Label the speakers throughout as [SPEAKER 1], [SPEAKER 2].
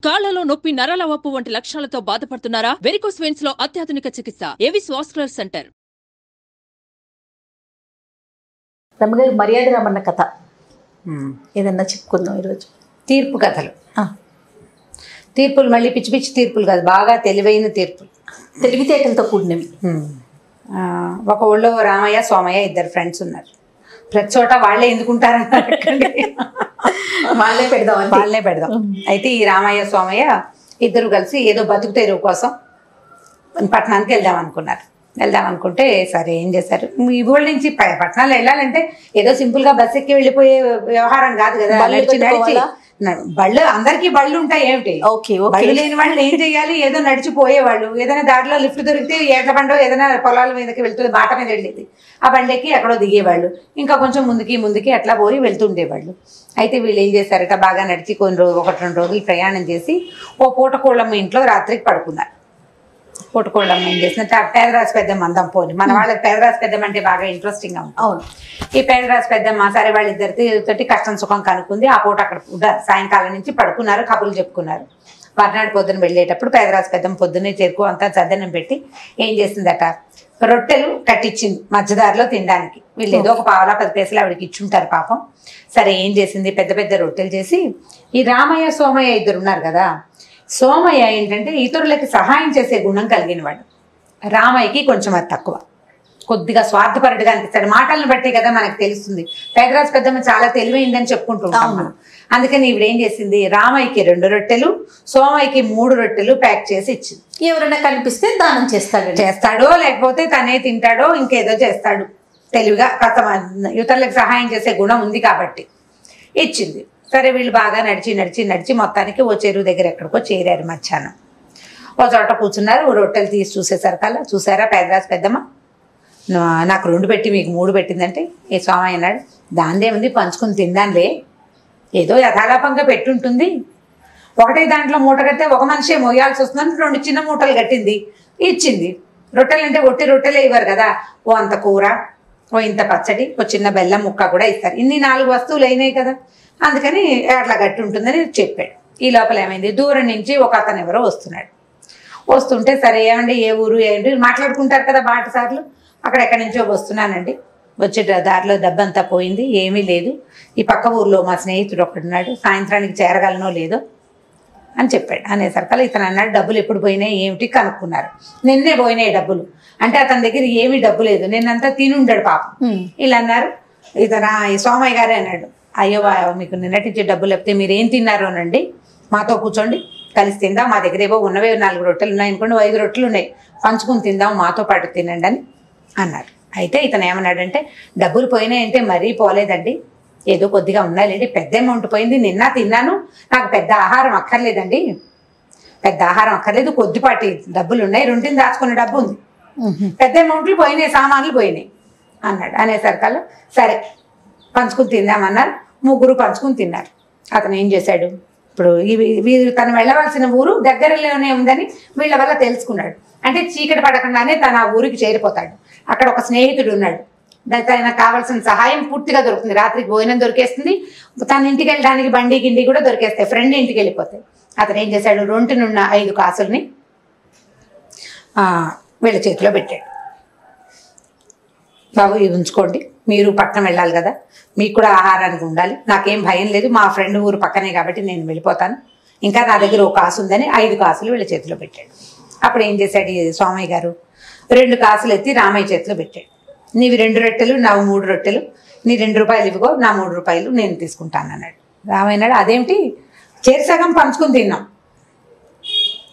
[SPEAKER 1] కాళ్లలో నొప్పి, నరాల వాపు వంటి లక్షణాలతో బాధపడుతున్నారా? వెరికోస్ వెయిన్స్ లో అత్యాధునిక చికిత్స ఏవిస్ వాస్కులర్ సెంటర్.
[SPEAKER 2] రమ్మగారు మర్యాద రామన్న కథ ఏదన్నా చెప్పుకుందాం ఈరోజు.
[SPEAKER 3] తీర్పు కథలు. తీర్పులు మళ్ళీ పిచ్చి పిచ్చి తీర్పులు కాదు, బాగా తెలివైన తీర్పులు,
[SPEAKER 2] తెలివితేటలతో కూడినవి.
[SPEAKER 3] ఒక ఊళ్ళో రామయ్య సోమయ్య ఇద్దరు ఫ్రెండ్స్ ఉన్నారు. ప్రతి చోట వాళ్ళే ఎందుకుంటారన్నారు,
[SPEAKER 2] వాళ్ళే
[SPEAKER 3] పెడదాం. అయితే ఈ రామయ్య సోమయ్య ఇద్దరు కలిసి ఏదో బతుకు తెరువు కోసం పట్టణానికి వెళ్దాం అనుకుంటే సరే ఏం చేశారు, ఈ ఊళ్ళ నుంచి పట్టణాలు వెళ్ళాలంటే ఏదో సింపుల్ గా బస్ ఎక్కి వెళ్ళిపోయే వ్యవహారం కాదు కదా. నడిచి బళ్ళు, అందరికీ బళ్ళు ఉంటాయి ఏమిటి, బళ్ళు లేని వాళ్ళు ఏం చెయ్యాలి, ఏదో నడిచిపోయేవాళ్ళు. ఏదైనా దారిలో లిఫ్ట్ దొరికితే ఏట్ల బండో ఏదైనా పొలాల మీదకి వెళ్తుంది, బాట మీద వెళ్ళేది, ఆ బండెక్కి ఎక్కడో దిగేవాళ్ళు. ఇంకా కొంచెం ముందుకి అట్లా పోయి వెళ్తుండేవాళ్ళు. అయితే వీళ్ళు ఏం చేశారట, బాగా నడిచి ఒకటి రెండు రోజులు ప్రయాణం చేసి ఓ పూటకోళ్ళమ్మ ఇంట్లో రాత్రికి పడుకున్నారు. పూటకోళ్ళమ్మ ఏం చేసినట్టు ఆ పేదరాశి పెద్దమ్మ అందం పోని, మన వాళ్ళకి పేదరాశి పెద్దమ్మ అంటే బాగా ఇంట్రెస్టింగ్ గా ఉంటుంది.
[SPEAKER 2] అవును,
[SPEAKER 3] ఈ పేదరాశి పెద్దమ్మ సరే వాళ్ళిద్దరితో కష్టం సుఖం కనుక్కుంది. ఆ పూట అక్కడ సాయంకాలం నుంచి పడుకున్నారు, కబుర్లు చెప్పుకున్నారు. మర్నాడు పొద్దున వెళ్ళేటప్పుడు పేదరాశి పెద్దమ్మ పొద్దున్నే చెరుకు అంతా చద్దనం పెట్టి ఏం చేసిందట, రొట్టెలు కట్టించింది మధ్యదారిలో తినడానికి. వీళ్ళు ఏదో ఒక పావలా 10 పైసలు ఆవిడకి ఇచ్చుంటారు పాపం. సరే ఏం చేసింది, పెద్ద పెద్ద రొట్టెలు చేసి ఈ రామయ్య సోమయ్య ఇద్దరు ఉన్నారు కదా, సోమయ్య ఏంటంటే ఇతరులకి సహాయం చేసే గుణం కలిగిన వాడు, రామయ్యకి కొంచెం అది తక్కువ, కొద్దిగా స్వార్థపరుడుగా అనిపిస్తాడు. మాటలను బట్టి కదా మనకు తెలుస్తుంది. పేదరాజు పెద్దమ్మ చాలా తెలివైందని చెప్పుకుంటుంటాం మనం. అందుకని ఈవిడ ఏం చేసింది, రామయ్యకి 2 రొట్టెలు, సోమయ్యకి 3 రొట్టెలు ప్యాక్ చేసి ఇచ్చింది.
[SPEAKER 2] ఎవరైనా కనిపిస్తే దానం
[SPEAKER 3] చేస్తాడో లేకపోతే తనే తింటాడో ఇంకేదో చేస్తాడు, తెలివిగా ఇతరులకు సహాయం చేసే గుణం ఉంది కాబట్టి ఇచ్చింది. సరే వీళ్ళు బాగా నడిచి మొత్తానికి ఓ చెరువు దగ్గర ఎక్కడికో చేరారు. మధ్యాహ్నం ఓ చోట కూర్చున్నారు. రొట్టెలు తీసి చూసేసరికల్లా, చూసారా పేదరాజు పెద్దమ్మ, నాకు 2 పెట్టి మీకు 3 పెట్టిందంటే ఈ స్వామి అన్నాడు, దాందేముంది పంచుకుని తిందాంలే, ఏదో యథాలాపంగా పెట్టుంటుంది, ఒకటే దాంట్లో మూట కడితే ఒక మనిషే మోయాల్సి వస్తుందని 2 చిన్న మూటలు కట్టింది, ఇచ్చింది. రొట్టెలు అంటే ఒట్టి రొట్టెలే ఇవ్వరు కదా, ఓ అంత కూర, ఓ ఇంత పచ్చడి, ఓ చిన్న బెల్లం ముక్క కూడా ఇస్తారు. ఇన్ని 4 వస్తువులు అయినాయి కదా, అందుకని అట్లా గట్టి ఉంటుందని చెప్పాడు. ఈ లోపల ఏమైంది, దూరం నుంచి ఒక అతను ఎవరో వస్తుంటే సరే ఏమండి ఏ ఊరు ఏంటి మాట్లాడుకుంటారు కదా బాటసార్లు, అక్కడెక్కడి నుంచో వస్తున్నానండి, వచ్చే దారిలో డబ్బంతా పోయింది, ఏమీ లేదు, ఈ పక్క ఊర్లో మా స్నేహితుడు ఒకడున్నాడు, సాయంత్రానికి చేరగలనో లేదో అని చెప్పాడు. అనేసరికల్లా ఇతను అన్నాడు, డబ్బులు ఎప్పుడు పోయినాయి ఏమిటి కనుక్కున్నారు. నిన్నే పోయినాయి డబ్బులు అంటే అతని దగ్గర ఏమీ డబ్బు లేదు, నిన్నంతా తినుండాడు పాపం. ఇలా అన్నారు. ఈ సోమయ్య గారే అన్నాడు, అయ్యో మీకు నిన్నటించే డబ్బులు లేకపోతే మీరు ఏం తిన్నారోనండి, మాతో కూర్చోండి కలిసి తిందాం, మా దగ్గర ఏవో ఉన్నవే 4 రొట్టెలు ఉన్నాయి అనుకోండి, 5 రొట్టెలు ఉన్నాయి, పంచుకుని తిందాం, మాతో పాటు తినండి అని అన్నారు. అయితే ఇతను ఏమన్నాడంటే, డబ్బులు పోయినాయంటే మరీ పోలేదండి, ఏదో కొద్దిగా ఉన్నాయండి, పెద్ద అమౌంట్ పోయింది, నిన్న తిన్నాను, నాకు పెద్ద ఆహారం అక్కర్లేదండి, కొద్దిపాటి డబ్బులు ఉన్నాయి, 2 దాచుకున్న డబ్బు ఉంది, పెద్ద అమౌంట్లు పోయినాయి, సామాన్లు పోయినాయి అన్నాడు. అనేసరికల్లా సరే పంచుకుని తిందామన్నారు. 3 పంచుకుని తిన్నారు. అతను ఏం చేశాడు, ఇప్పుడు వీరు తను వెళ్ళవలసిన ఊరు దగ్గరలోనే ఉందని వీళ్ళ వల్ల తెలుసుకున్నాడు. అంటే చీకటి పడకుండానే తన ఆ ఊరికి చేరిపోతాడు. అక్కడ ఒక స్నేహితుడు ఉన్నాడు, తనకు కావాల్సిన సహాయం పూర్తిగా దొరుకుతుంది, రాత్రికి భోజనం దొరికేస్తుంది, తన ఇంటికి వెళ్ళడానికి బండి గిండి కూడా దొరికేస్తాయి, ఫ్రెండ్ ఇంటికి వెళ్ళిపోతాయి. అతను ఏం చేశాడు, రొంటినున్న 5 కాసుల్ని వీళ్ళ చేతిలో పెట్టాడు. బాబు ఇవి ఉంచుకోండి, మీరు పట్టణం వెళ్ళాలి కదా, మీకు కూడా ఆహారానికి ఉండాలి, నాకేం భయం లేదు, మా ఫ్రెండ్ ఊరు పక్కనే కాబట్టి నేను వెళ్ళిపోతాను, ఇంకా నా దగ్గర 1 కాసు ఉందని 5 కాసులు వీళ్ళ చేతిలో పెట్టాడు. అప్పుడు ఏం చేశాడు ఈ స్వామయ్య గారు, 2 కాసులు ఎత్తి రామయ్య చేతిలో పెట్టాడు. నీవి 2 రొట్టెలు, నావు 3 రొట్టెలు, నీ 2 రూపాయలు ఇవ్వగో, నా 3 రూపాయలు నేను తీసుకుంటాను అన్నాడు. రామయ్య అన్నాడు, అదేమిటి, సగం పంచుకుని తిన్నాం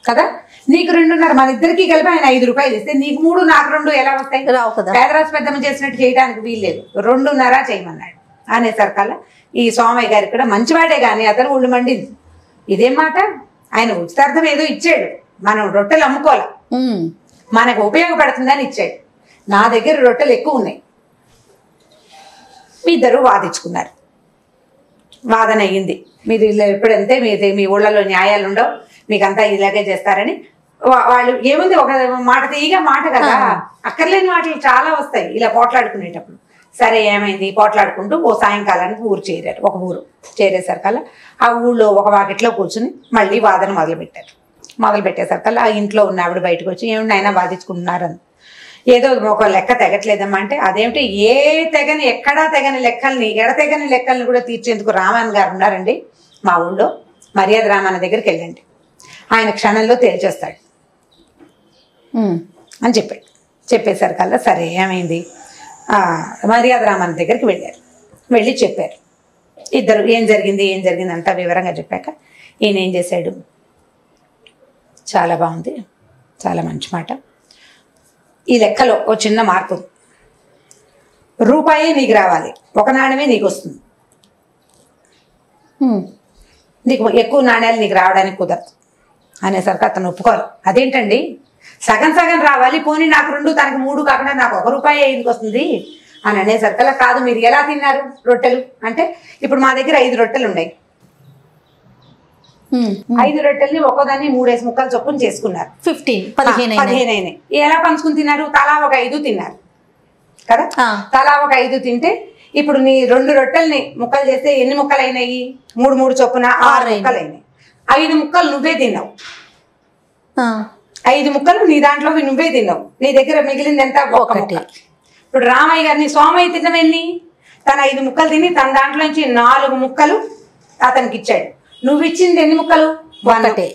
[SPEAKER 3] కదా, నీకు 2.5, మన ఇద్దరికి కలిపి ఆయన 5 రూపాయలు ఇస్తే నీకు 3 నాకు 2 ఎలా వస్తాయి, పేదరాజు పెద్దమ్మ చేసినట్టు చేయడానికి వీల్లేదు, 2.5 చేయమన్నాడు. అనేసరికల్లా ఈ సోమయ్య గారికి కూడా మంచివాడే కానీ అతను ఒళ్ళు మండింది. ఇదేం మాట, ఆయన ఉచితార్థం ఏదో ఇచ్చాడు, మనం రొట్టెలు అమ్ముకోవాలి, మనకు ఉపయోగపడుతుందని ఇచ్చాడు, నా దగ్గర రొట్టెలు ఎక్కువ ఉన్నాయి. ఇద్దరు వాదించుకున్నారు, వాదన అయ్యింది. మీరు ఇలా ఎప్పుడంతే మీ ఊళ్ళలో న్యాయాలు ఉండవు, మీకంతా ఇలాగే చేస్తారని వాళ్ళు ఏముంది, ఒక మాట తీయగా మాట కదా, అక్కర్లేని మాటలు చాలా వస్తాయి ఇలా పోట్లాడుకునేటప్పుడు. సరే ఏమైంది పోట్లాడుకుంటూ ఓ సాయంకాలానికి ఊరు చేరారు. ఒక ఊరు చేరేసరికల్లా ఆ ఊళ్ళో ఒక వాకిట్లో కూర్చుని మళ్ళీ వాదన మొదలుపెట్టేసరికల్లా ఆ ఇంట్లో ఉన్న ఆవిడ బయటకు వచ్చి ఏమిటి అయినా బాధించుకుంటున్నారని. ఏదో ఒక లెక్క తెగట్లేదమ్మా అంటే, అదేమిటి ఎక్కడా తెగని లెక్కల్ని ఎడతెగని లెక్కల్ని కూడా తీర్చేందుకు రామన్ గారు ఉన్నారండి మా ఊళ్ళో, మర్యాద రామన్న దగ్గరికి వెళ్ళండి, ఆయన క్షణంలో తేల్చేస్తాడు అని చెప్పేసరికల్లా సరే ఏమైంది మర్యాద రామన్న దగ్గరికి వెళ్ళి చెప్పారు. ఇద్దరు ఏం జరిగింది అంతా వివరంగా చెప్పాక ఈయన ఏం చేశాడు, చాలా బాగుంది, చాలా మంచి మాట, ఈ లెక్కలో ఓ చిన్న మార్పు, రూపాయి నీకు రావాలి, ఒక నాణ్యమే నీకు వస్తుంది, నీకు ఎక్కువ నాణ్యాలు నీకు రావడానికి కుదరదు అనేసరికి అతను ఒప్పుకోరు. అదేంటండి సగం సగం రావాలి, పోనీ నాకు 2 తనకు 3 కాకుండా నాకు 1 రూపాయి ఎందుకు వస్తుంది అని అనేసరికల్లా, కాదు మీరు ఎలా తిన్నారు రొట్టెలు అంటే, ఇప్పుడు మా దగ్గర 5 రొట్టెలు ఉన్నాయి, 5 రొట్టెల్ని ఒక్కోదాన్ని 3 ముక్కలు చొప్పున చేసుకున్నారు, 15 అయినాయి. ఎలా పంచుకుని తిన్నారు, తలా ఒక 5 తిన్నారు కదా, తలా ఒక 5 తింటే ఇప్పుడు నీ 2 రొట్టెల్ని ముక్కలు చేస్తే ఎన్ని ముక్కలు అయినాయి, 3 చొప్పున 6 ముక్కలు అయినాయి. 5 ముక్కలు నువ్వే తిన్నావు, 5 ముక్కలు నీ దాంట్లో నువ్వే తిన్నావు, నీ దగ్గర మిగిలింది ఎంత, 1 ముక్క. ఇప్పుడు రామయ్య గారిని సోమయ్య తిన్నవెన్ని, తన 5 ముక్కలు తిని తన దాంట్లో నుంచి 4 ముక్కలు అతనికి ఇచ్చాడు, నువ్వు ఇచ్చింది ఎన్ని ముక్కలు, 1.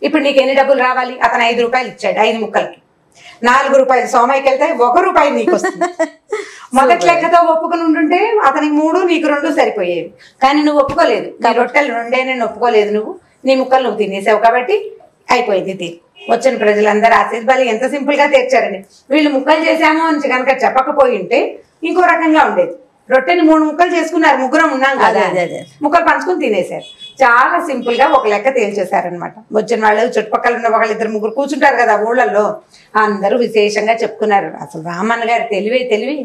[SPEAKER 3] ఇప్పుడు నీకు ఎన్ని డబ్బులు రావాలి, అతను 5 రూపాయలు ఇచ్చాడు, 5 ముక్కలకి 4 రూపాయలు సోమయ్యకి వెళ్తే 1 రూపాయి నీకు వస్తుంది. మొదటి లెక్కతో ఒప్పుకుని ఉంటుంటే అతనికి 3 నీకు 2 సరిపోయేవి, కానీ నువ్వు ఒప్పుకోలేదు, నీ రొట్టెలు 2 నేను ఒప్పుకోలేదు, నీ ముక్కలు నువ్వు తినేసావు కాబట్టి అయిపోయింది తీరు. వచ్చిన ప్రజలందరూ ఆశీర్వాదాలు ఎంత సింపుల్ గా తెచ్చారని, వీళ్ళు ముక్కలు చేశాము అని కనుక చెప్పకపోయి ఉంటే ఇంకో రకంగా ఉండేది. రొట్టెని 3 ముక్కలు చేసుకున్నారు, ముగ్గురం ఉన్నాం కదా, ముక్కలు పంచుకుని తినేశారు. చాలా సింపుల్ గా ఒక లెక్క తేల్చేశారనమాట. వచ్చిన వాళ్ళు చుట్టుపక్కల ఉన్న 1-2-3 కూర్చుంటారు కదా ఊళ్ళల్లో, అందరూ విశేషంగా చెప్పుకున్నారు. అసలు రామన్న గారి తెలివి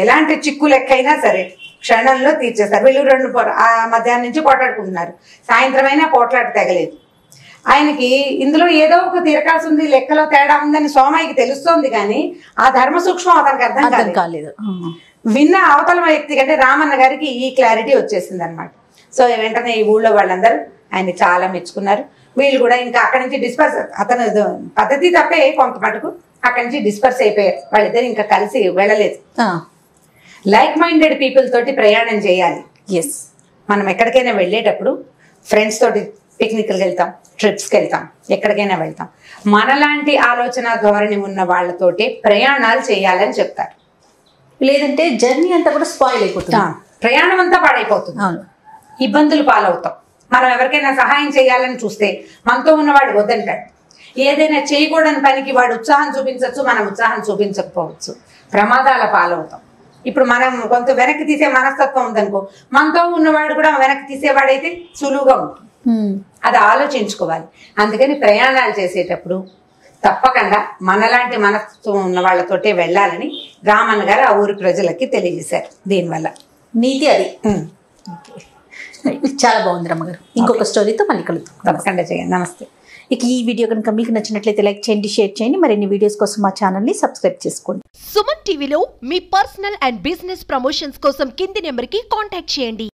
[SPEAKER 3] ఎలాంటి చిక్కు లెక్క అయినా సరే క్షణంలో తీర్చేస్తారు. వీళ్ళు 2 మధ్యాహ్నం నుంచి పోట్లాడుకుంటున్నారు, సాయంత్రం అయినా పోట్లాట తెగలేదు. ఆయనకి ఇందులో ఏదో ఒక తిరకాల్సి ఉంది, లెక్కలో తేడా ఉందని సోమయ్యకి తెలుస్తోంది, కానీ ఆ ధర్మ సూక్ష్మం అతనికి అర్థం కాలేదు. విన్న అవతల వ్యక్తి కంటే రామన్న గారికి ఈ క్లారిటీ వచ్చేసింది అనమాట. సో వెంటనే ఈ ఊళ్ళో వాళ్ళందరూ ఆయన్ని చాలా మెచ్చుకున్నారు. వీళ్ళు కూడా ఇంకా అక్కడి నుంచి డిస్పర్స్, అతను పద్ధతి తప్పే కొంత మటుకు అక్కడి నుంచి డిస్పర్స్ అయిపోయారు. వాళ్ళిద్దరు ఇంకా కలిసి వెళ్ళలేదు. లైక్ మైండెడ్ పీపుల్ తోటి ప్రయాణం చేయాలి. మనం ఎక్కడికైనా వెళ్ళేటప్పుడు ఫ్రెండ్స్ తోటి పిక్నిక్కి వెళ్తాం, ట్రిప్స్కి వెళ్తాం, ఎక్కడికైనా వెళ్తాం, మనలాంటి ఆలోచన ధోరణి ఉన్న వాళ్ళతోటి ప్రయాణాలు చేయాలని చెప్తారు.
[SPEAKER 2] లేదంటే జర్నీ అంతా కూడా స్పాయిల్ అయిపోతుంది,
[SPEAKER 3] ప్రయాణం అంతా పాడైపోతుంది, ఇబ్బందులు పాలవుతాం. మనం ఎవరికైనా సహాయం చేయాలని చూస్తే మనతో ఉన్నవాడు వద్దంటాడు. ఏదైనా చేయకూడని పనికి వాడు ఉత్సాహం చూపించవచ్చు, మనం ఉత్సాహం చూపించకపోవచ్చు, ప్రమాదాల పాలవుతాం. ఇప్పుడు మనం కొంత వెనక్కి తీసే మనస్తత్వం ఉందనుకో, మనతో ఉన్నవాడు కూడా వెనక్కి తీసేవాడైతే సులువుగా ఉంటుంది. అది ఆలోచించుకోవాలి. అందుకని ప్రయాణాలు చేసేటప్పుడు తప్పకుండా మనలాంటి మనస్తత్వం ఉన్న వాళ్ళతోటే వెళ్ళాలని రామన్న గారు ఆ ఊరి ప్రజలకి తెలియజేశారు. దీనివల్ల
[SPEAKER 2] నీతి అది. చాలా బాగుంది రమ్మగారు. ఇంకొక స్టోరీతో మళ్ళీ కలుద్దాం.
[SPEAKER 3] తప్పకుండా చేయండి. నమస్తే.
[SPEAKER 2] ఇక ఈ వీడియో కనుక మీకు నచ్చినట్లయితే లైక్ చేయండి, షేర్ చేయండి. మరిన్ని వీడియోస్ కోసం మా ఛానల్ని సబ్స్క్రైబ్ చేసుకోండి.
[SPEAKER 4] సుమన్ టీవీలో మీ పర్సనల్ అండ్ బిజినెస్ ప్రమోషన్స్ కోసం కింది నెంబర్కి కాంటాక్ట్ చేయండి.